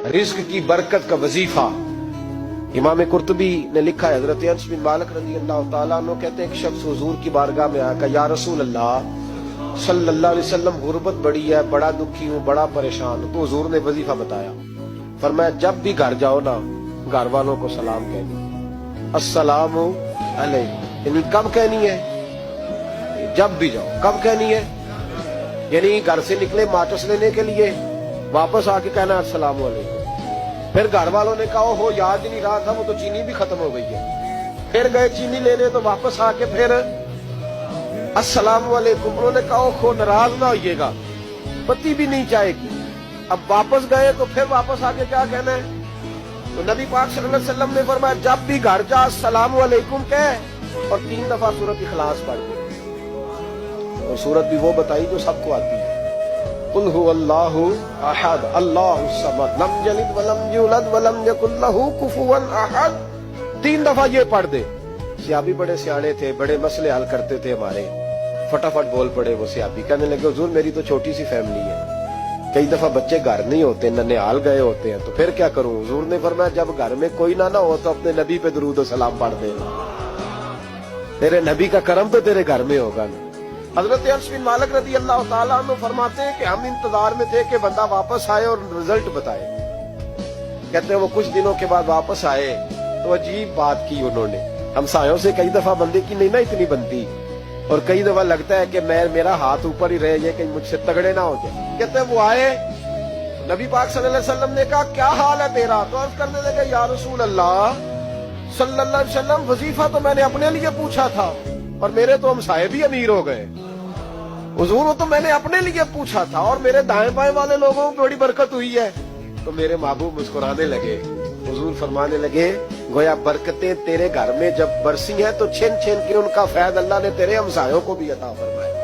रिज्क की बरकत का वजीफा। इमाम कुर्तुबी ने लिखा है, हजरत अनस बिन मालिक रज़ी अल्लाह तआला अन्हु कहते हैं, एक शख्स हुजूर की बारगाह में आया, या रसूल अल्लाह सल्लल्लाहु अलैहि वसल्लम, गुर्बत बड़ी है, बड़ा दुखी हूँ, बड़ा परेशान हूँ। तो हुजूर ने वजीफा बताया, फरमाया जब भी घर जाओ ना, घर वालों को सलाम कहनी, अस्सलामु अलैकुम। यानी कब कहनी है? जब भी जाओ। कब कहनी है? यानी घर से निकले माचिस लेने के लिए, वापस आके कहना अस्सलामु अलैकुम। फिर घर वालों ने कहा हो याद ही नहीं रहा था, वो तो चीनी भी खत्म हो गई है। फिर गए चीनी लेने, तो वापस आके फिर अस्सलामु अलैकुम। उन्होंने कहा हो नाराज ना होइएगा, पति भी नहीं चाहेगी। अब वापस गए तो फिर वापस आके क्या कहना है? तो नबी पाक सल्लल्लाहु अलैहि वसल्लम ने फरमाया जब भी घर जा अस्सलामु अलैकुम कह और 3 दफा सूरत इखलास पढ़ दे। और सूरत भी वो बताई जो सबको आती है, कुल हुवल्लाहु अहद अल्लाहु समद लम यलिद वलम यूलद वलम यकुल लहू कुफुवन अहद। 3 दफा ये पढ़ दे। सियाबी बड़े सियाने थे, बड़े मसले हल करते थे हमारे। फटाफट बोल पड़े वो सियाबी, कहने लगे हुजूर मेरी तो छोटी सी फैमिली है, कई दफा बच्चे घर नहीं होते, नन्हेहाल गए होते हैं, तो फिर क्या करूं? हुजूर ने फरमाया जब घर में कोई ना हो तो अपने नबी पे दुरूद और सलाम पढ़ दे, तेरे नबी का करम तो तेरे घर में होगा ना। हजरत अनस बिन मालिक रज़ी अल्लाह तआला अन्हु फरमाते हैं कि हम इंतजार में थे कि बंदा वापस आए और रिजल्ट बताए। कहते हैं वो कुछ दिनों के बाद वापस आए तो अजीब बात की उन्होंने। हमसायों से कई दफा बंदे की नहीं ना इतनी बनती, और कई दफा लगता है कि मेरा हाथ ऊपर ही रह जाए, कहीं मुझसे तगड़े ना हो जाए। कहते हैं वो आए, नबी पाक सल्लल्लाहु अलैहि वसल्लम ने कहा क्या हाल है तेरा? तो अर्ज करने लगे या रसूल अल्लाह सल्लल्लाहु अलैहि वसल्लम, वजीफा तो मैंने अपने लिए पूछा था और मेरे तो हमसाये भी अमीर हो गए। हुजूर वो तो मैंने अपने लिए पूछा था और मेरे दाएं बाएं वाले लोगों को बड़ी बरकत हुई है। तो मेरे महबूब मुस्कुराने लगे। हुजूर फरमाने लगे गोया बरकतें तेरे घर में जब बरसी हैं तो छिन छिन के उनका फैज़ अल्लाह ने तेरे हमसायों को भी अता फरमाया।